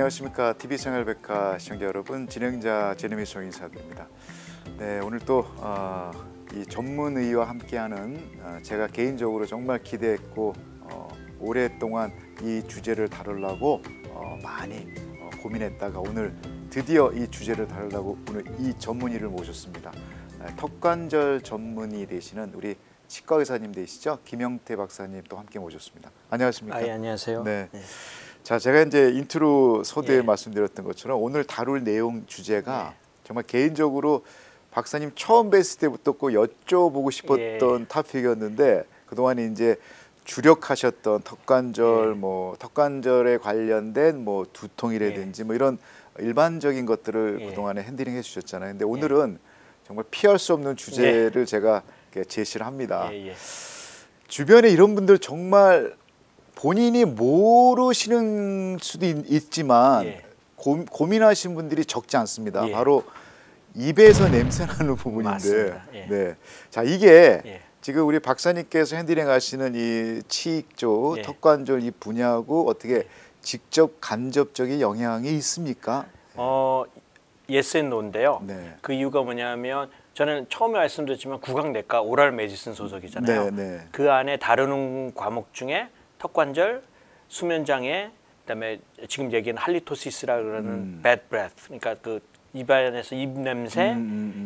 안녕하십니까. TV생활백과 시청자 여러분, 진행자 제레미송 인사드립니다. 네, 오늘 또 이 전문의와 함께하는 제가 개인적으로 정말 기대했고 오랫동안 이 주제를 다루려고 많이 고민했다가 오늘 드디어 이 주제를 다루려고 오늘 이 전문의를 모셨습니다. 턱관절 전문의 되시는 우리 치과 의사님 되시죠? 김영태 박사님 또 함께 모셨습니다. 안녕하십니까? 예, 안녕하세요. 네. 네. 자, 제가 이제 인트로 서두에 예. 말씀드렸던 것처럼 오늘 다룰 내용 주제가 정말 개인적으로 박사님 처음 뵀을 때부터 꼭 여쭤보고 싶었던 토픽이었는데 그동안에 이제 주력하셨던 턱관절 턱관절에 관련된 뭐 두통이라든지 뭐 이런 일반적인 것들을 그동안에 핸들링 해 주셨잖아요. 근데 오늘은 정말 피할 수 없는 주제를 제가 제시를 합니다. 주변에 이런 분들 정말 본인이 모르시는 수도 있지만 고민하시는 분들이 적지 않습니다. 바로 입에서 냄새 나는 부분인데, 네, 자 이게 지금 우리 박사님께서 핸들링 하시는 이 치익조 턱관절 이 분야하고 어떻게 직접 간접적인 영향이 있습니까? yes and no인데요. 네. 그 이유가 뭐냐면 저는 처음에 말씀드렸지만 구강내과 오랄 메디슨 소속이잖아요. 그 안에 다루는 과목 중에 턱관절, 수면장애, 그다음에 지금 얘기하는 할리토시스라 그러는 bad breath, 그러니까 그 입안에서 입 냄새,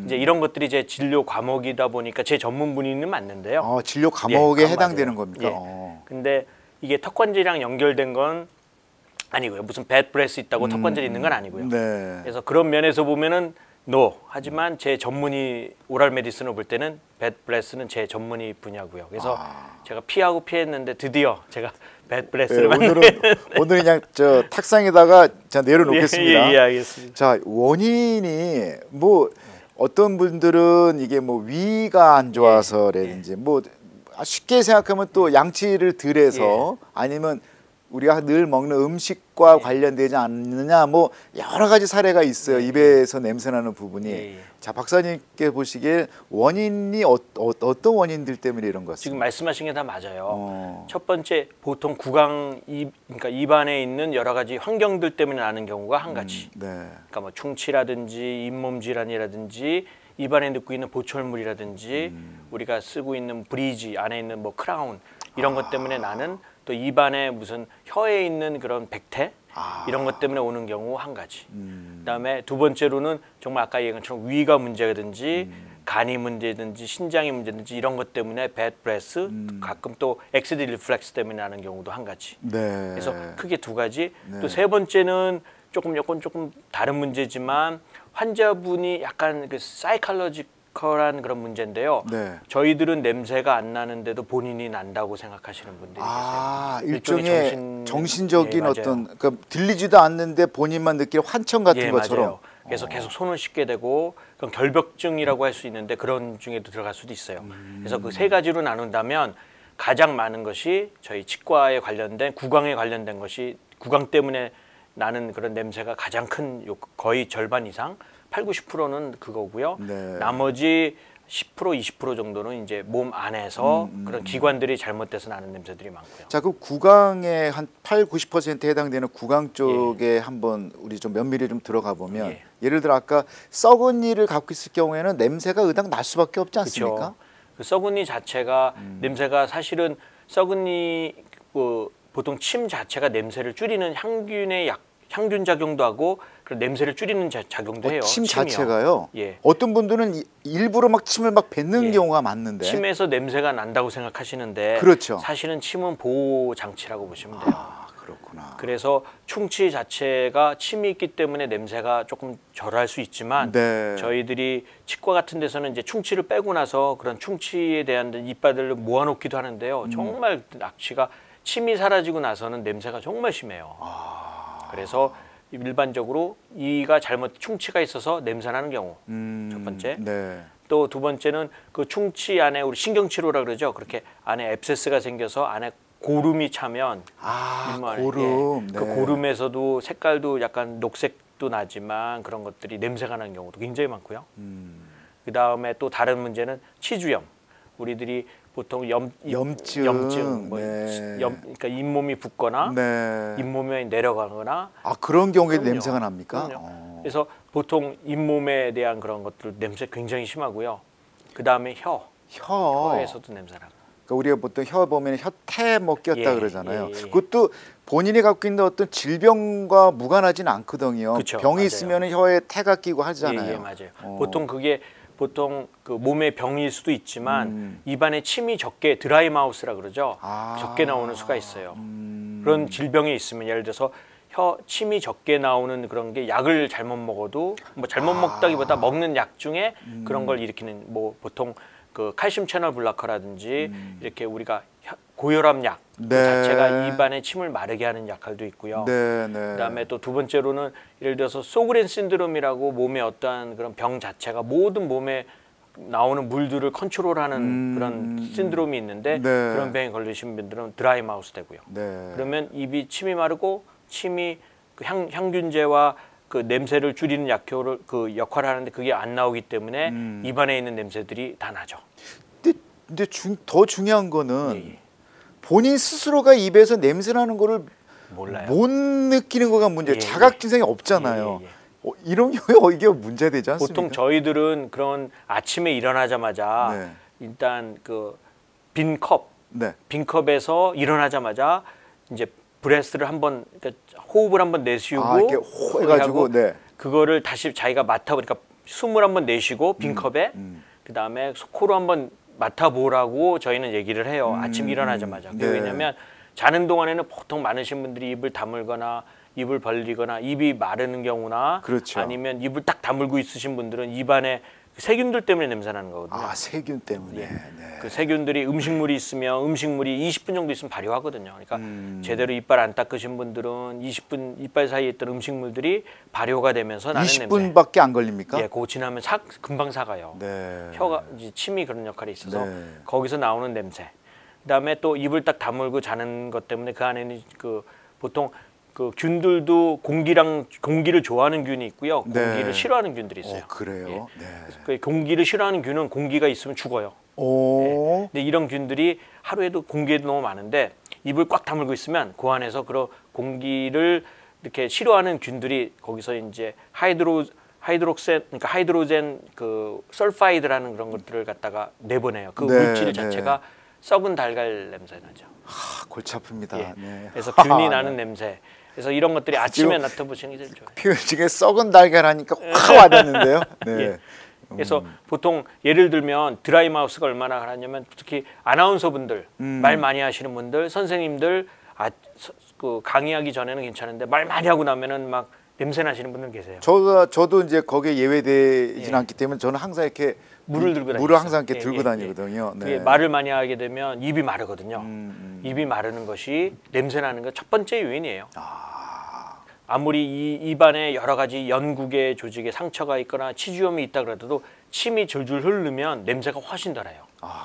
이제 이런 것들이 제 진료 과목이다 보니까 제 전문 분야는 맞는데요. 진료 과목에 해당되는 겁니까? 근데 이게 턱관절이랑 연결된 건 아니고요. 무슨 bad breath 있다고 턱관절이 있는 건 아니고요. 그래서 그런 면에서 보면은 no. 하지만 제 전문의 오랄 메디슨을 볼 때는 bad breath는 제 전문의 분야고요. 그래서 제가 피했는데 드디어 제가 bad breath를 오늘은 그냥 저 탁상에다가 자 내려놓겠습니다. 예, 알겠습니다. 자, 원인이 뭐 어떤 분들은 이게 뭐 위가 안 좋아서라든지 뭐 쉽게 생각하면 또 양치를 덜 해서 아니면 우리가 늘 먹는 음식과 관련되지 않느냐 뭐 여러 가지 사례가 있어요. 입에서 냄새나는 부분이. 자, 박사님께 보시기에 원인이 어떤 원인들 때문에 이런 것 같습니다. 지금 말씀하신 게 다 맞아요. 첫 번째 보통 그러니까 입안에 있는 여러 가지 환경들 때문에 나는 경우가 한 가지. 그러니까 뭐 충치라든지 잇몸 질환이라든지 입안에 넣고 있는 보철물이라든지 우리가 쓰고 있는 브리지 안에 있는 뭐 크라운 이런 것 때문에 나는 또 입안에 무슨 혀에 있는 그런 백태 이런 것 때문에 오는 경우 한 가지. 그다음에 두 번째로는 정말 아까 얘기한 것처럼 위가 문제든지 간이 문제든지 신장이 문제든지 이런 것 때문에 bad breath, 가끔 또 엑시드 리플렉스 때문에 나는 경우도 한 가지. 그래서 크게 두 가지. 또 세 번째는 조금 다른 문제지만 환자분이 약간 그 사이칼러지컬한 그런 문제인데요. 저희들은 냄새가 안 나는데도 본인이 난다고 생각하시는 분들이 계세요. 일종의 정신적인 어떤 그러니까 들리지도 않는데 본인만 느끼는 환청 같은 것처럼. 맞아요. 그래서 계속 손을 씻게 되고 그건 결벽증이라고 할 수 있는데 그런 중에도 들어갈 수도 있어요. 그래서 그 세 가지로 나눈다면 가장 많은 것이 저희 치과에 관련된 구강에 관련된 것이 구강 때문에 나는 그런 냄새가 가장 큰 거의 절반 이상 80~90%는 그거고요. 나머지 10% 20% 정도는 이제 몸 안에서 그런 기관들이 잘못돼서 나는 냄새들이 많고요. 자, 그 구강의 한 80~90%에 해당되는 구강 쪽에 한번 우리 좀 면밀히 좀 들어가 보면 예를 들어 아까 썩은 이를 갖고 있을 경우에는 냄새가 의당 날 수밖에 없지 않습니까? 그 썩은 이 자체가 냄새가 사실은 썩은 이 보통 침 자체가 냄새를 줄이는 향균 작용도 하고 그런 냄새를 줄이는 작용도 해요. 침 침이요. 자체가요? 어떤 분들은 일부러 막 침을 막 뱉는 경우가 많는데 침에서 냄새가 난다고 생각하시는데 사실은 침은 보호 장치라고 보시면 돼요. 그렇구나. 그래서 충치 자체가 침이 있기 때문에 냄새가 조금 덜할 수 있지만 저희들이 치과 같은 데서는 이제 충치를 빼고 나서 그런 충치에 대한 이빨들을 모아놓기도 하는데요. 정말 악취가 침이 사라지고 나서는 냄새가 정말 심해요. 그래서 일반적으로 이가 충치가 있어서 냄새나는 경우 첫 번째. 또 두 번째는 그 충치 안에 우리 신경치료라 그러죠. 그렇게 안에 앱세스가 생겨서 안에 고름이 차면 고름. 그 고름에서도 색깔도 약간 녹색도 나지만 그런 것들이 냄새가 나는 경우도 굉장히 많고요. 그 다음에 또 다른 문제는 치주염. 우리들이 보통 염증, 뭐 네. 그러니까 잇몸이 붓거나 네. 잇몸이 내려가거나 그런 경우에 그럼요. 냄새가 납니까? 그래서 보통 잇몸에 대한 그런 것들 냄새 굉장히 심하고요. 그 다음에 혀에서도 냄새 나고. 그러니까 우리가 보통 혀 보면 혀태 뭐 꼈다 그러잖아요. 예. 그것도 본인이 갖고 있는 어떤 질병과 무관하지는 않거든요. 그쵸, 병이 맞아요. 있으면 혀에 태가 끼고 하잖아요. 예, 맞아요. 보통 그게 그 몸의 병일 수도 있지만 입안에 침이 적게 드라이 마우스라 그러죠. 적게 나오는 수가 있어요. 그런 질병이 있으면 예를 들어서 침이 적게 나오는 그런 게 약을 잘못 먹어도 뭐 잘못 먹다기보다 먹는 약 중에 그런 걸 일으키는 뭐 보통 그 칼슘 채널 블라커라든지 이렇게 우리가 고혈압 약 그 자체가 입안에 침을 마르게 하는 역할도 있고요. 그다음에 또 두 번째로는 예를 들어서 소그렌 신드롬이라고 몸의 어떠한 그런 병 자체가 모든 몸에 나오는 물들을 컨트롤하는 그런 신드롬이 있는데 그런 병에 걸리신 분들은 드라이 마우스 되고요. 그러면 입이 침이 마르고 침이 그 향균제와 그 냄새를 줄이는 약효를 그 역할을 하는데 그게 안 나오기 때문에 입안에 있는 냄새들이 다 나죠. 근데 더 중요한 거는 본인 스스로가 입에서 냄새 나는 거를 몰라요. 못 느끼는 거가 문제예요. 자각 증상이 없잖아요. 이런 경우에 이게 문제되지 않습니까? 보통 저희들은 그런 아침에 일어나자마자 일단 그 빈 컵에서 일어나자마자 이제 브레스를 한번 그러니까 호흡을 한번 내쉬고 이렇게 호 해가지고 그거를 다시 자기가 맡아보니까 숨을 한번 내쉬고 빈 컵에 그 다음에 코로 한번 맡아보라고 저희는 얘기를 해요. 아침 일어나자마자. 왜냐하면 자는 동안에는 보통 많으신 분들이 입을 다물거나 입을 벌리거나 입이 마르는 경우나 아니면 입을 딱 다물고 있으신 분들은 입안에 세균들 때문에 냄새 나는 거거든요. 세균 때문에. 그 세균들이 음식물이 있으면 음식물이 20분 정도 있으면 발효하거든요. 그러니까 제대로 이빨 안 닦으신 분들은 20분 이빨 사이에 있던 음식물들이 발효가 되면서 나는 20분밖에 안 걸립니까? 그거 지나면 금방 사가요. 혀가 이제 침이 그런 역할이 있어서 거기서 나오는 냄새. 그다음에 또 입을 딱 다물고 자는 것 때문에 그 안에는 그 보통 그 균들도 공기를 좋아하는 균이 있고요. 공기를 싫어하는 균들이 있어요. 그래요? 그 공기를 싫어하는 균은 공기가 있으면 죽어요. 근데 이런 균들이 하루에도 공기에도 너무 많은데 입을 꽉 다물고 있으면 그 안에서 그런 공기를 이렇게 싫어하는 균들이 거기서 이제 그러니까 하이드로젠 그 설파이드라는 그런 것들을 갖다가 내보내요. 그 물질 자체가 썩은 달걀 냄새 나죠. 골치 아픕니다. 그래서 균이 나는 냄새. 그래서 이런 것들이 아침에 맡아보시는 게 제일 좋아요. 표현 중에 썩은 달걀 하니까 확 와닿는데요. 그래서 보통 예를 들면 드라이 마우스가 얼마나 하냐면 특히 아나운서분들, 말 많이 하시는 분들, 선생님들 그 강의하기 전에는 괜찮은데 말 많이 하고 나면은 막 냄새 나시는 분들 계세요. 저도 이제 거기에 예외되지는 않기 때문에 저는 항상 이렇게 물을 항상 이렇게 들고 다니거든요. 말을 많이 하게 되면 입이 마르거든요. 입이 마르는 것이 냄새 나는 것 첫 번째 요인이에요. 아무리 이 입안에 여러 가지 연구계 조직에 상처가 있거나 치주염이 있다 그래도 침이 줄줄 흐르면 냄새가 훨씬 덜해요.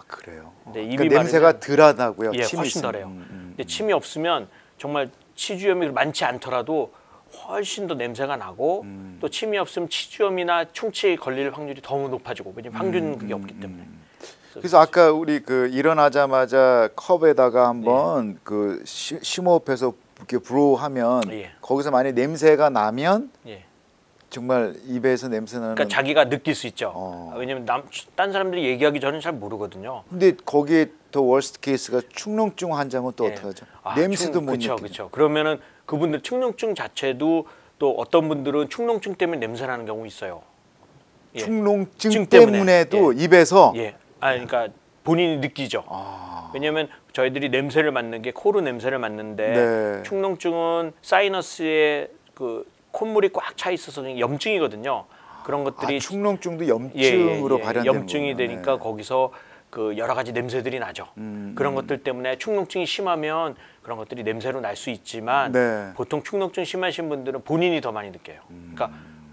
그래요. 근데 입이 그러니까 냄새가 덜하다고요. 훨씬 덜해요. 근데 침이 없으면 정말 치주염이 많지 않더라도 훨씬 더 냄새가 나고 또 침이 없으면 치주염이나 충치에 걸릴 확률이 더 높아지고 왜냐면 항균 그게 없기 때문에. 그래서 아까 우리 그 일어나자마자 컵에다가 한번 그 심호흡해서 이렇게 브로우하면 거기서 만약 냄새가 나면 정말 입에서 냄새 나는. 그러니까 자기가 느낄 수 있죠. 왜냐면 딴 사람들이 얘기하기 전에 잘 모르거든요. 근데 거기에 더 월스트 케이스가 축농증 환자면 또 어떡하죠? 냄새도 못 느끼죠. 그렇죠. 그러면은 그분들 축농증 자체도 또 어떤 분들은 축농증 때문에 냄새 나는 경우 있어요. 축농증 때문에도 입에서. 그러니까 본인이 느끼죠. 왜냐하면 저희들이 냄새를 맡는 게 코로 냄새를 맡는데 축농증은 사이너스에 그 콧물이 꽉 차 있어서 염증이거든요. 그런 것들이 축농증도 염증으로 발현되는 염증이 되니까 거기서 그 여러 가지 냄새들이 나죠. 그런 것들 때문에 축농증이 심하면 그런 것들이 냄새로 날 수 있지만 보통 축농증 심하신 분들은 본인이 더 많이 느껴요. 그러니까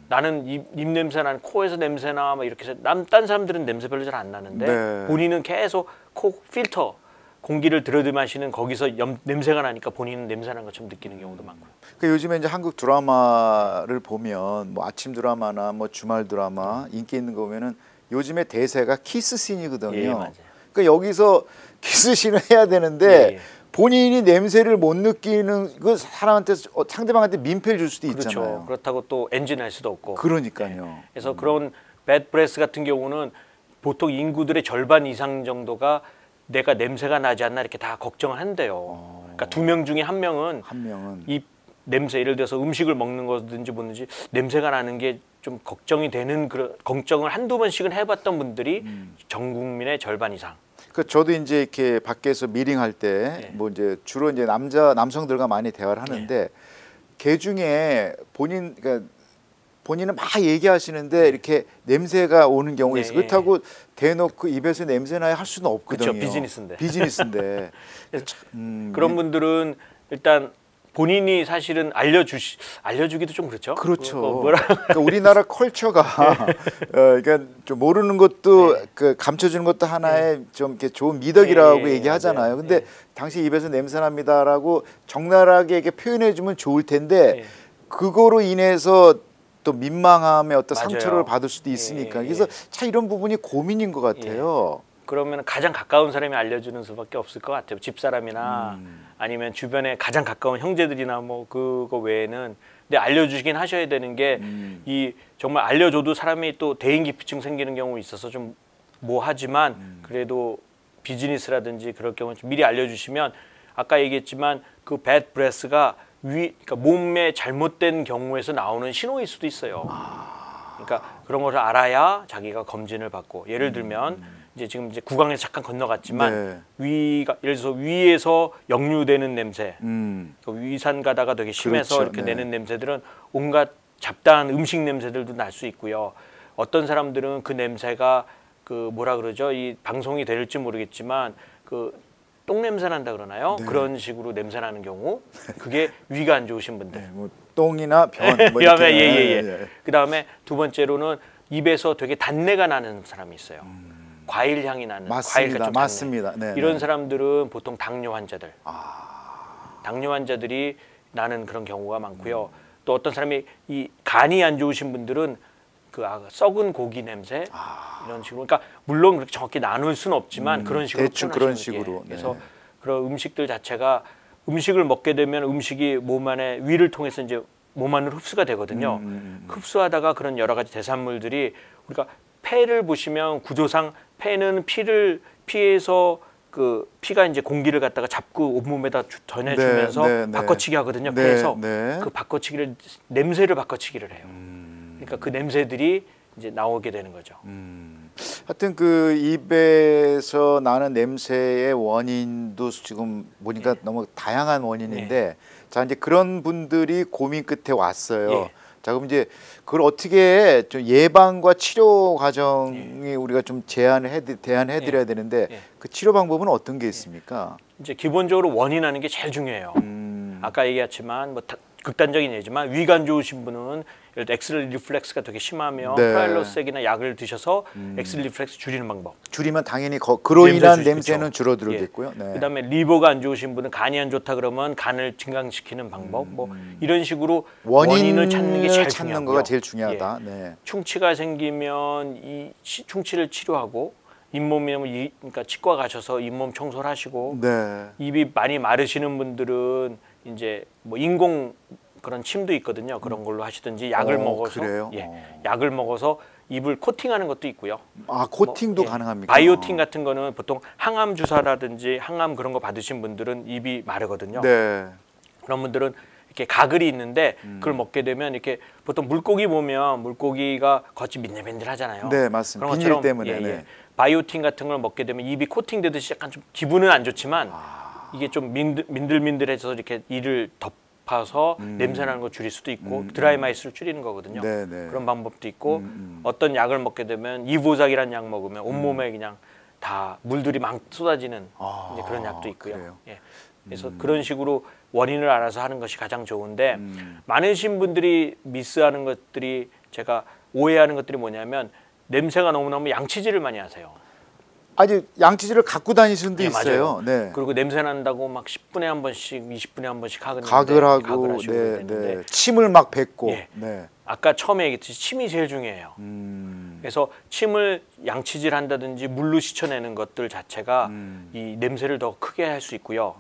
나는 입 냄새 나는 코에서 냄새 나 막 이렇게 해서 딴 사람들은 냄새 별로 잘 안 나는데 본인은 계속 코 필터 공기를 들이마시는 거기서 냄새가 나니까 본인은 냄새 나는 것처럼 느끼는 경우도 많고요. 그 요즘에 이제 한국 드라마를 보면 뭐 아침 드라마나 뭐 주말 드라마 인기 있는 거 보면은 요즘에 대세가 키스 씬이거든요. 맞아요. 그러니까 여기서 키스신을 해야 되는데 본인이 냄새를 못 느끼는 그 사람한테 상대방한테 민폐를 줄 수도 그렇죠. 있잖아요. 그렇다고 또 엔진할 수도 없고. 그러니까요. 그래서 그런 배드 브레스 같은 경우는 보통 인구들의 절반 이상 정도가 내가 냄새가 나지 않나 이렇게 다 걱정을 한대요. 그러니까 2명 중에 한 명은 이 냄새, 예를 들어서 음식을 먹는 거든지 뭐든지 냄새가 나는 게 좀 걱정이 되는 그런 걱정을 한두 번씩은 해봤던 분들이 전 국민의 절반 이상. 그 저도 이제 이렇게 밖에서 미팅할 때 뭐 이제 주로 이제 남성들과 많이 대화를 하는데 개 중에 그러니까 본인은 막 얘기하시는데 이렇게 냄새가 오는 경우가 있어요. 그렇다고 대놓고 입에서 냄새 나야 할 수는 없거든요. 그렇죠. 비즈니스인데. 비즈니스인데. 그런 분들은 일단 본인이 사실은 알려주기도 좀 그렇죠. 그렇죠. 그러니까 우리나라 컬처가 그러니까 좀 모르는 것도 그 감춰주는 것도 하나의 좀 이렇게 좋은 미덕이라고 얘기하잖아요. 근데 당신 입에서 냄새 납니다라고 적나라하게 이렇게 표현해주면 좋을 텐데 그거로 인해서 또 민망함의 어떤 상처를 받을 수도 있으니까 그래서 참 이런 부분이 고민인 것 같아요. 그러면 가장 가까운 사람이 알려주는 수밖에 없을 것 같아요. 집사람이나 아니면 주변에 가장 가까운 형제들이나 뭐 그거 외에는. 근데 알려주시긴 하셔야 되는 게 이 정말 알려줘도 사람이 또 대인기피증 생기는 경우 있어서 좀 뭐하지만 그래도 비즈니스라든지 그럴 경우는 좀 미리 알려주시면 아까 얘기했지만 그 배드 브레스가 그러니까 몸에 잘못된 경우에서 나오는 신호일 수도 있어요. 그러니까 그런 것을 알아야 자기가 검진을 받고 예를 들면 이제 지금 이제 구강에서 잠깐 건너갔지만 위가 예를 들어서 위에서 역류되는 냄새, 위산 가다가 되게 심해서 이렇게 내는 냄새들은 온갖 잡다한 음식 냄새들도 날 수 있고요. 어떤 사람들은 그 냄새가 그 뭐라 그러죠? 이 방송이 될지 모르겠지만 그 똥 냄새 난다 그러나요? 그런 식으로 냄새 나는 경우 그게 위가 안 좋으신 분들. 뭐 똥이나 변. 뭐 그다음에 두 번째로는 입에서 되게 단내가 나는 사람이 있어요. 과일 향이 나는. 맞습니다. 맞습니다. 이런 사람들은 보통 당뇨 환자들. 당뇨 환자들이 나는 그런 경우가 많고요. 또 어떤 사람이 이 간이 안 좋으신 분들은 그 썩은 고기 냄새 이런 식으로. 그러니까 물론 그렇게 정확히 나눌 수는 없지만 그런 식으로 대충 그런 식으로. 그래서 그런 음식들 자체가 음식을 먹게 되면 음식이 몸 안에 위를 통해서 이제 몸 안으로 흡수가 되거든요. 흡수하다가 그런 여러 가지 대산물들이 우리가 폐를 보시면 구조상 폐는 피에서 그 피가 이제 공기를 갖다가 잡고 온몸에다 전해주면서 바꿔치기 하거든요. 폐에서 그 바꿔치기를 냄새를 바꿔치기를 해요. 그러니까 그 냄새들이 이제 나오게 되는 거죠. 하여튼 그 입에서 나는 냄새의 원인도 지금 보니까 너무 다양한 원인인데 자 이제 그런 분들이 고민 끝에 왔어요. 자 그럼 이제 그걸 어떻게 좀 예방과 치료 과정이 우리가 좀 대안해드려야 되는데 그 치료 방법은 어떤 게 있습니까? 이제 기본적으로 원인하는 게 제일 중요해요. 아까 얘기했지만 뭐 극단적인 예지만 위가 안 좋으신 분은 예를 들어 엑스레이 리플렉스가 되게 심하면 프라일로색이나 약을 드셔서 엑스레이 리플렉스 줄이는 방법. 줄이면 당연히 그로 인한 냄새는 줄어들겠고요. 그다음에 리버가 안 좋으신 분은 간이 안 좋다 그러면 간을 증강시키는 방법. 뭐 이런 식으로 원인을 찾는 게 제일 찾는 거가 제일 중요하다. 충치가 생기면 이 충치를 치료하고 잇몸이면 그러니까 치과 가셔서 잇몸 청소를 하시고 입이 많이 마르시는 분들은 이제 뭐 인공 그런 침도 있거든요. 그런 걸로 하시든지 약을 먹어서 약을 먹어서 입을 코팅하는 것도 있고요. 코팅도 가능합니까? 바이오틴 같은 거는 보통 항암 주사라든지 항암 그런 거 받으신 분들은 입이 마르거든요. 그런 분들은 이렇게 가글이 있는데 그걸 먹게 되면 이렇게 보통 물고기 보면 물고기가 겉이 민들민들하잖아요. 네, 맞습니다. 비닐 때문에. 바이오틴 같은 걸 먹게 되면 입이 코팅되듯이 약간 좀 기분은 안 좋지만 이게 좀 민들민들해서 이렇게 이를 덮어서 냄새 나는 거 줄일 수도 있고 드라이 마이스를 줄이는 거거든요. 그런 방법도 있고 어떤 약을 먹게 되면 이보작이라는 약 먹으면 온몸에 그냥 다 물들이 막 쏟아지는 이제 그런 약도 있고요. 그래서 그런 식으로 원인을 알아서 하는 것이 가장 좋은데 많으신 분들이 미스하는 것들이 제가 오해하는 것들이 뭐냐면 냄새가 너무너무 양치질을 많이 하세요. 아직 양치질을 갖고 다니시는 분도 있어요. 그리고 냄새 난다고 막 10분에 한 번씩, 20분에 한 번씩 하는데 가글하고 침을 막 뱉고. 아까 처음에 얘기했듯이 침이 제일 중요해요. 그래서 침을 양치질한다든지 물로 씻어내는 것들 자체가 이 냄새를 더 크게 할 수 있고요.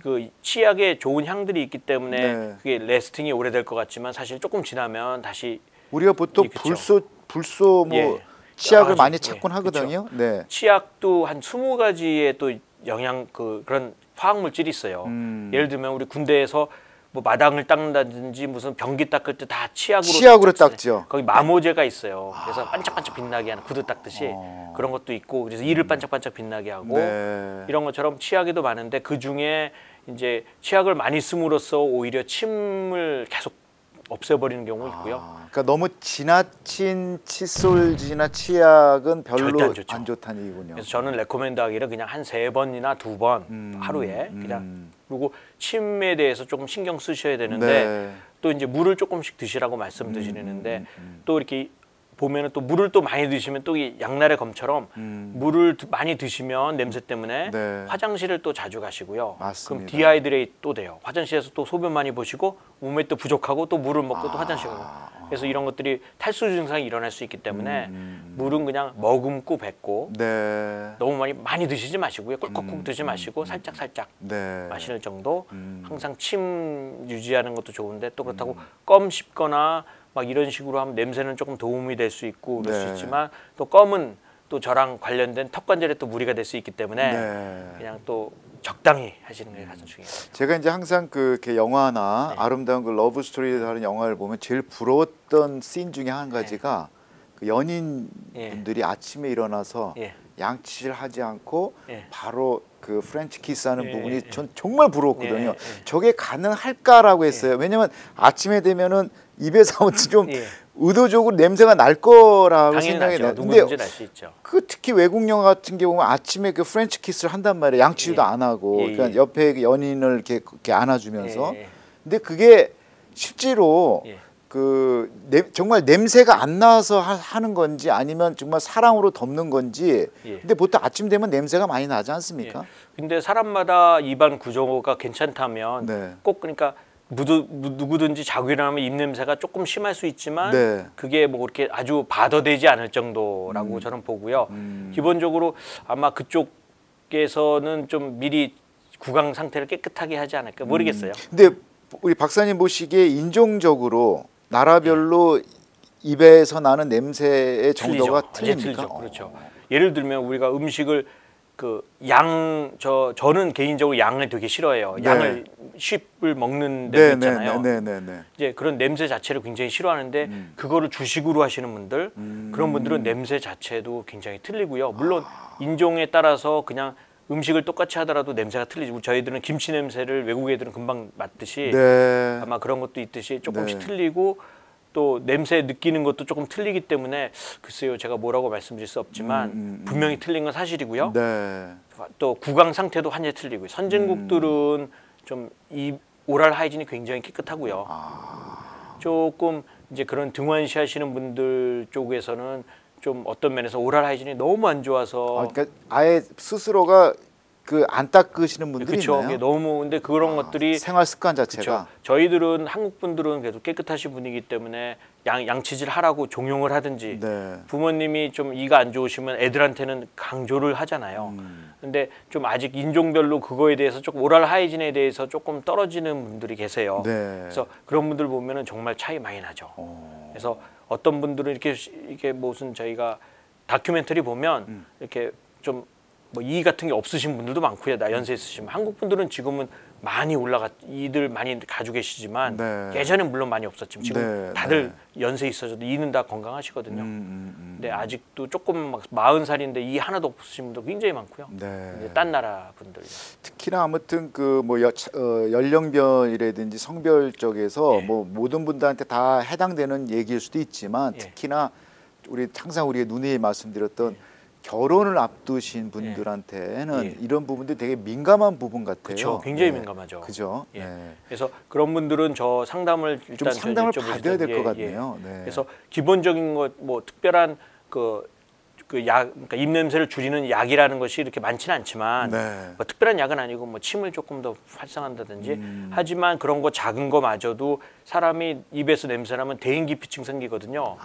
그 치약에 좋은 향들이 있기 때문에 네. 그게 레스팅이 오래될 것 같지만 사실 조금 지나면 다시 우리가 보통 불소 뭐 예. 치약을 많이 찾곤 하거든요. 그쵸. 네. 치약도 한 20가지의 또 영양 그런 화학 물질이 있어요. 예를 들면 우리 군대에서 뭐 마당을 닦는다든지 무슨 변기 닦을 때 다 치약으로 닦죠. 거기 마모제가 있어요. 그래서 반짝반짝 빛나게 하는 구두 닦듯이 그런 것도 있고 그래서 이를 반짝반짝 빛나게 하고 네. 이런 것처럼 치약에도 많은데 그 중에 이제 치약을 많이 씀으로써 오히려 침을 계속 없애버리는 경우가 있고요. 그러니까 너무 지나친 칫솔지나 치약은 별로 절대 안 좋죠. 안 좋다는 얘기군요. 그래서 저는 레코멘드하기를 그냥 한 3번이나 2번 하루에 그냥 그리고 침에 대해서 조금 신경 쓰셔야 되는데 네. 또 이제 물을 조금씩 드시라고 말씀드리는데 또 이렇게 보면은 또 물을 또 많이 드시면 또 이 양날의 검처럼 물을 많이 드시면 냄새 때문에 네. 화장실을 또 자주 가시고요. 맞습니다. 그럼 디하이드레이트 또 돼요. 화장실에서 또 소변 많이 보시고 몸에 또 부족하고 또 물을 먹고 또 화장실 가고 그래서 이런 것들이 탈수 증상이 일어날 수 있기 때문에 물은 그냥 머금고 뱉고 네. 너무 많이 드시지 마시고요. 꿀꺽꿀 드시지 마시고 살짝 네. 마시는 정도. 항상 침 유지하는 것도 좋은데 또 그렇다고 껌 씹거나 막 이런 식으로 하면 냄새는 조금 도움이 될 수 있고 그럴 수 네. 있지만 또 껌은 또 저랑 관련된 턱 관절에 또 무리가 될 수 있기 때문에 네. 그냥 또 적당히 하시는 게 가장 중요해요. 제가 이제 항상 이렇게 영화나 네. 아름다운 그 러브 스토리를 하는 영화를 보면 제일 부러웠던 씬 중에 한 가지가 그 연인분들이 아침에 일어나서 예. 양치질 하지 않고 예. 바로 그 프렌치 키스하는 예, 부분이 예, 전 정말 부러웠거든요. 예, 예. 저게 가능할까라고 했어요. 왜냐면 아침에 되면은 입에서 좀 예. 의도적으로 냄새가 날 거라고 당연히 생각이 나죠. 나요. 누구든지 날 수 있죠. 그 특히 외국 영화 같은 경우는 아침에 그 프렌치 키스를 한단 말이에요. 양치질도 예. 안 하고 예, 예. 그러니까 옆에 그 연인을 이렇게 안아주면서. 예. 근데 그게 실제로 예. 정말 냄새가 안 나서 하는 건지 아니면 정말 사랑으로 덮는 건지. 예. 근데 보통 아침 되면 냄새가 많이 나지 않습니까? 예. 근데 사람마다 입안 구조가 괜찮다면 네. 꼭 그러니까 누구든지 자고 일어나면 입 냄새가 조금 심할 수 있지만 네. 그게 뭐 그렇게 아주 바더되지 않을 정도라고 저는 보고요. 기본적으로 아마 그쪽에서는 좀 미리 구강 상태를 깨끗하게 하지 않을까 모르겠어요. 근데 우리 박사님 보시기에 인종적으로 나라별로 입에서 나는 냄새의 정도가 틀립니까? 틀리죠. 그렇죠. 예를 들면 우리가 음식을 저는 개인적으로 양을 되게 싫어해요. 네. 양을 쉽을 먹는 데도 있잖아요. 네. 이제 그런 냄새 자체를 굉장히 싫어하는데 그거를 주식으로 하시는 분들 그런 분들은 냄새 자체도 굉장히 틀리고요. 물론 인종에 따라서 그냥 음식을 똑같이 하더라도 냄새가 틀리죠. 저희들은 김치 냄새를 외국 애들은 금방 맡듯이 네. 아마 그런 것도 있듯이 조금씩 네. 틀리고 또 냄새 느끼는 것도 조금 틀리기 때문에 글쎄요 제가 뭐라고 말씀드릴 수 없지만 분명히 틀린 건 사실이고요. 네. 또 구강 상태도 완전히 틀리고요. 선진국들은 좀 이 오랄 하이진이 굉장히 깨끗하고요. 조금 이제 그런 등원시 하시는 분들 쪽에서는 좀 어떤 면에서 오랄 하이진이 너무 안 좋아서 그러니까 아예 스스로가 안 닦으시는 분들이 그쵸. 있나요? 너무 근데 그런 것들이 생활 습관 자체가. 그쵸. 저희들은 한국 분들은 그래도 깨끗하신 분이기 때문에 양치질 하라고 종용을 하든지 네. 부모님이 좀 이가 안 좋으시면 애들한테는 강조를 하잖아요. 근데 좀 아직 인종별로 그거에 대해서 조금 오랄 하이진에 대해서 조금 떨어지는 분들이 계세요. 네. 그래서 그런 분들 보면은 정말 차이 많이 나죠. 그래서 어떤 분들은 이렇게 무슨 저희가 다큐멘터리 보면 이렇게 좀 뭐 이 같은 게 없으신 분들도 많고요. 연세 있으시면 한국 분들은 지금은 많이 이들 많이 가지고 계시지만 네. 예전엔 물론 많이 없었지만 지금 네, 다들 연세 있어서도 이는 다 건강하시거든요. 근데 아직도 조금 막 40살인데 이 하나도 없으신 분도 굉장히 많고요. 네. 이제 딴 나라 분들. 특히나 아무튼 연령별이라든지 성별 쪽에서 예. 뭐 모든 분들한테 다 해당되는 얘기일 수도 있지만 예. 특히나 항상 우리가 누누이 말씀드렸던 결혼을 앞두신 분들한테는 예. 이런 부분들이 되게 민감한 부분 같아요. 그렇죠. 굉장히 네. 민감하죠. 그죠. 예. 네. 그래서 그런 분들은 저 상담을 좀 일단 상담을 여쭤보시죠. 받아야 될 것 예, 같네요. 예. 네. 그래서 기본적인 것 뭐 특별한 그러니까 입 냄새를 줄이는 약이라는 것이 이렇게 많지는 않지만 네. 뭐 특별한 약은 아니고 뭐 침을 조금 더 활성한다든지 하지만 그런 거 작은 거마저도 사람이 입에서 냄새 나면 대인기피증 생기거든요.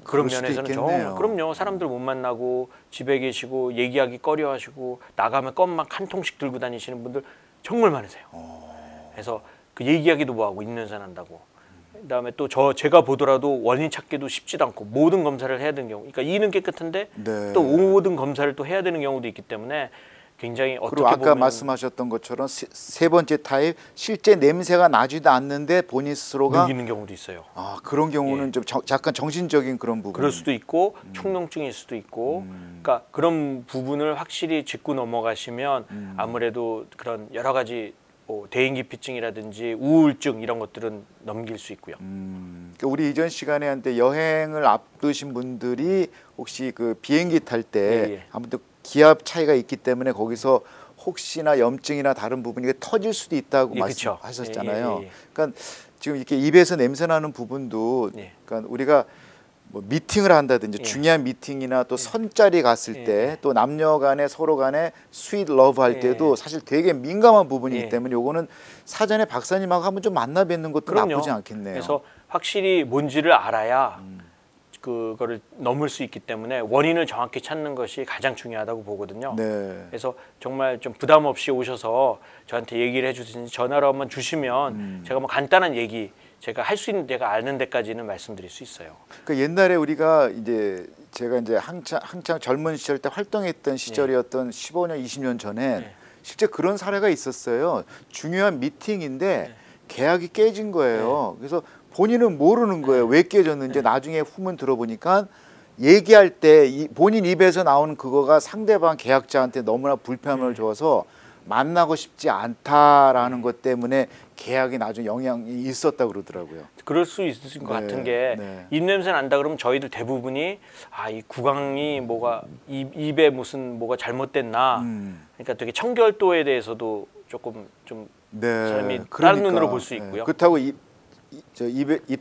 그런 면에서는 그럼요. 사람들 못 만나고 집에 계시고 얘기하기 꺼려하시고 나가면 껌만 한 통씩 들고 다니시는 분들 정말 많으세요. 그래서 그 얘기하기도 뭐하고 입냄새 난다고. 그다음에 또 제가 보더라도 원인 찾기도 쉽지도 않고 모든 검사를 해야 되는 경우. 그러니까 이는 깨끗한데 네. 또 모든 검사를 또 해야 되는 경우도 있기 때문에 굉장히 어떻게 그리고 아까 보면 말씀하셨던 것처럼 세 번째 타입 실제 냄새가 나지도 않는데 본인 스스로가 느끼는 경우도 있어요. 아 그런 경우는 좀 약간 정신적인 그런 부분. 그럴 수도 있고 충농증일 수도 있고, 그러니까 그런 부분을 확실히 짚고 넘어가시면 아무래도 그런 여러 가지 뭐 대인기피증이라든지 우울증 이런 것들은 넘길 수 있고요. 그러니까 우리 이전 시간에 한때 여행을 앞두신 분들이 혹시 그 비행기 탈 때 아무튼 기압 차이가 있기 때문에 거기서 혹시나 염증이나 다른 부분이 터질 수도 있다고 말씀하셨잖아요. 그러니까 지금 이렇게 입에서 냄새 나는 부분도 그러니까 우리가 뭐 미팅을 한다든지 중요한 미팅이나 또 선자리 갔을 때 또 남녀 간에 서로 간에 스윗 러브 할 때도 사실 되게 민감한 부분이기 때문에 요거는 사전에 박사님하고 한번 좀 만나 뵙는 것도 나쁘지 않겠네요. 그래서 확실히 뭔지를 알아야 그거를 넘을 수 있기 때문에 원인을 정확히 찾는 것이 가장 중요하다고 보거든요. 네. 그래서 정말 좀 부담 없이 오셔서 저한테 얘기를 해주든지 전화로 한번 주시면 제가 뭐 간단한 얘기 제가 할 수 있는 데가 아는 데까지는 말씀드릴 수 있어요. 그 옛날에 우리가 이제 제가 이제 한창 젊은 시절 때 활동했던 시절이었던 15년, 20년 전에 실제 그런 사례가 있었어요. 중요한 미팅인데 계약이 깨진 거예요. 그래서 본인은 모르는 거예요. 왜 깨졌는지. 나중에 후문 들어보니까 얘기할 때 본인 입에서 나오는 그거가 상대방 계약자한테 너무나 불편을 줘서 만나고 싶지 않다라는 것 때문에 계약이 나중에 영향이 있었다 그러더라고요. 그럴 수 있을 것 같은 게 입냄새 난다 그러면 저희들 대부분이 이 구강이 뭐가 입에 무슨 뭐가 잘못됐나. 그러니까 되게 청결도에 대해서도 조금 좀 사람이 다른 눈으로 볼 수 있고요. 그렇다고 입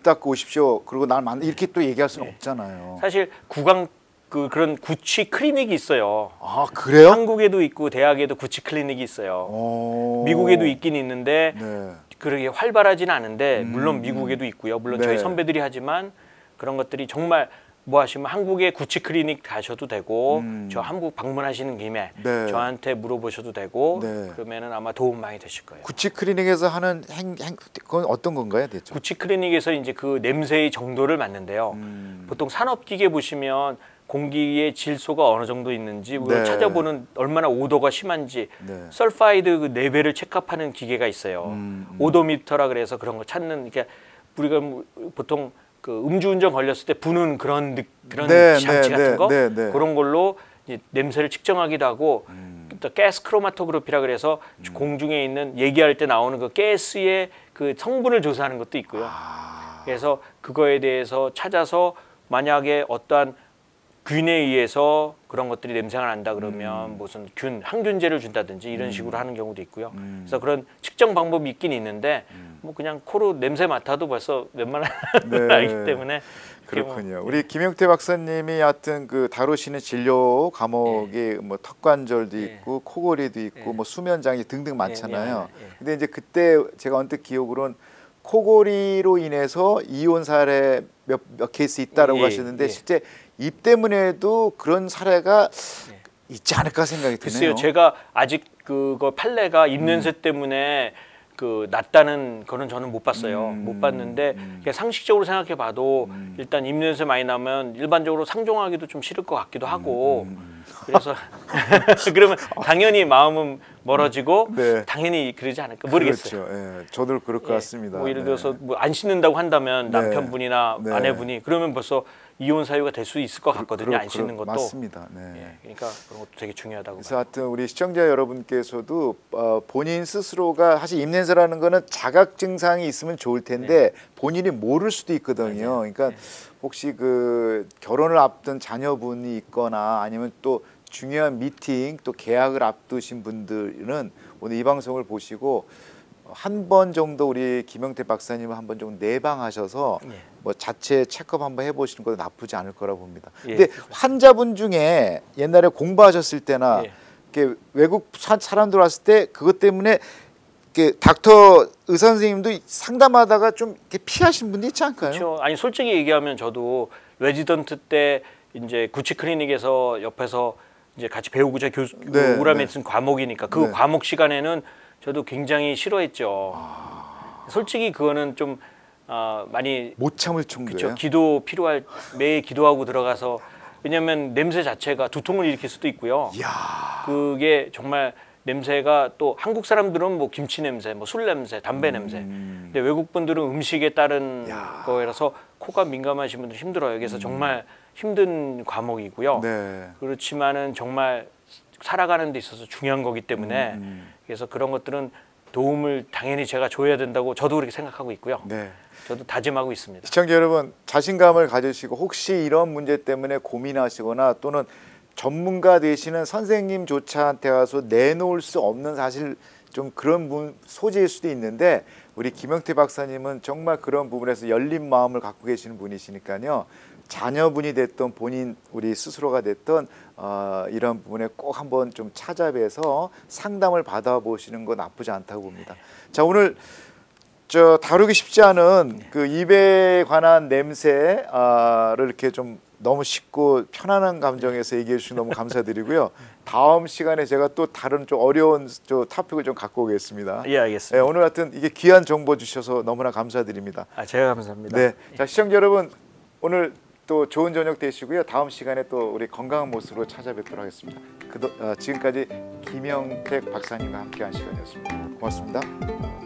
닦고 오십시오. 그리고 날 만나 이렇게 또 얘기할 수는 없잖아요. 사실 구강 그런 구취 클리닉이 있어요. 아 그래요? 한국에도 있고 대학에도 구취 클리닉이 있어요. 미국에도 있긴 있는데 그렇게 활발하지는 않은데 물론 미국에도 있고요. 물론 저희 선배들이 하지만 그런 것들이 정말 뭐 하시면 한국에 구취 클리닉 가셔도 되고 저 한국 방문하시는 김에 저한테 물어보셔도 되고 그러면은 아마 도움 많이 되실 거예요. 구취 클리닉에서 하는 그건 어떤 건가요, 대체? 구취 클리닉에서 이제 그 냄새의 정도를 맡는데요. 보통 산업기계 보시면 공기의 질소가 어느 정도 있는지 찾아보는 얼마나 오도가 심한지 설파이드 그 레벨을 체크하는 기계가 있어요. 오도미터라 그래서 그런 거 찾는. 그러니까 우리가 보통 그 음주운전 걸렸을 때 부는 그런 장치 같은 거 그런 걸로 이제 냄새를 측정하기도 하고 또 가스 크로마토그래피라 그래서 공중에 있는 얘기할 때 나오는 그 가스의 그 성분을 조사하는 것도 있고요. 그래서 그거에 대해서 찾아서 만약에 어떠한 균에 의해서 그런 것들이 냄새가 난다 그러면 무슨 항균제를 준다든지 이런 식으로 하는 경우도 있고요. 그래서 그런 측정 방법이 있긴 있는데 뭐 그냥 코로 냄새 맡아도 벌써 웬만한 걸 알기 때문에. 그렇군요. 우리 김용태 박사님이 하여튼 그 다루시는 진료 과목이 뭐 턱관절도 있고 코골이도 있고 뭐 수면장애 등등 많잖아요. 근데 이제 그때 제가 언뜻 기억으로는 코골이로 인해서 이혼 사례 몇 케이스 있다라고 하셨는데 실제 입 때문에도 그런 사례가 있지 않을까 생각이 드네요. 글쎄요, 제가 아직 그거 판례가 입냄새 때문에 그 낫다는 거는 저는 못 봤어요. 못 봤는데 그냥 상식적으로 생각해봐도 일단 입냄새 많이 나면 일반적으로 상종하기도 좀 싫을 것 같기도 하고 그래서 그러면 당연히 마음은 멀어지고 당연히 그러지 않을까 모르겠어요. 그렇죠. 저도 그럴 것 같습니다. 뭐 예를 들어서 뭐 안 씻는다고 한다면 남편분이나 아내분이 그러면 벌써 이혼 사유가 될 수 있을 것 같거든요. 안 씻는 것도. 맞습니다. 그러니까 그런 것도 되게 중요하다고. 그래서 하여튼 우리 시청자 여러분께서도 본인 스스로가 사실 입냄새라는 거는 자각 증상이 있으면 좋을 텐데 본인이 모를 수도 있거든요. 그러니까 혹시 그 결혼을 앞둔 자녀분이 있거나 아니면 또 중요한 미팅 또 계약을 앞두신 분들은 오늘 이 방송을 보시고 한 번 정도 우리 김용태 박사님을 한 번 정도 내방하셔서 뭐 자체 체크업 한번 해보시는 것도 나쁘지 않을 거라고 봅니다. 근데 환자분 중에 옛날에 공부하셨을 때나 이렇게 외국 사람들 왔을 때 그것 때문에 이렇게 닥터 의사 선생님도 상담하다가 좀 이렇게 피하신 분도 있지 않을까요? 그렇죠. 아니 솔직히 얘기하면 저도 레지던트 때 이제 구치 클리닉에서 옆에서 이제 같이 배우고자 네, 오라 네. 메디슨 과목이니까 그 네. 과목 시간에는 저도 굉장히 싫어했죠. 솔직히 그거는 좀 많이 못 참을 정도예요. 그렇죠. 기도 필요할 매일 기도하고 들어가서 왜냐하면 냄새 자체가 두통을 일으킬 수도 있고요. 이야. 그게 정말 냄새가 또 한국 사람들은 뭐 김치 냄새, 뭐 술 냄새, 담배 냄새. 근데 외국 분들은 음식에 따른 거라서 코가 민감하신 분들 힘들어요. 그래서 정말 힘든 과목이고요. 네. 그렇지만은 정말 살아가는 데 있어서 중요한 거기 때문에 그래서 그런 것들은 도움을 당연히 제가 줘야 된다고 저도 그렇게 생각하고 있고요. 네. 저도 다짐하고 있습니다. 시청자 여러분, 자신감을 가지시고 혹시 이런 문제 때문에 고민하시거나 또는 전문가 되시는 선생님조차한테 가서 내놓을 수 없는 사실 좀 그런 소재일 수도 있는데 우리 김영태 박사님은 정말 그런 부분에서 열린 마음을 갖고 계시는 분이시니까요. 자녀분이 됐던 본인 우리 스스로가 됐던 이런 부분에 꼭 한번 좀 찾아뵈서 상담을 받아보시는 건 나쁘지 않다고 봅니다. 자, 오늘 다루기 쉽지 않은 그 입에 관한 냄새를 이렇게 좀 너무 쉽고 편안한 감정에서 얘기해 주셔서 너무 감사드리고요. 다음 시간에 제가 또 다른 좀 어려운 토픽을 좀 갖고 오겠습니다. 예, 알겠습니다. 네, 오늘 하여튼 이게 귀한 정보 주셔서 너무나 감사드립니다. 제가 감사합니다. 네, 자 시청자 여러분 오늘 또 좋은 저녁 되시고요. 다음 시간에 또 우리 건강한 모습으로 찾아뵙도록 하겠습니다. 지금까지 김영택 박사님과 함께한 시간이었습니다. 고맙습니다.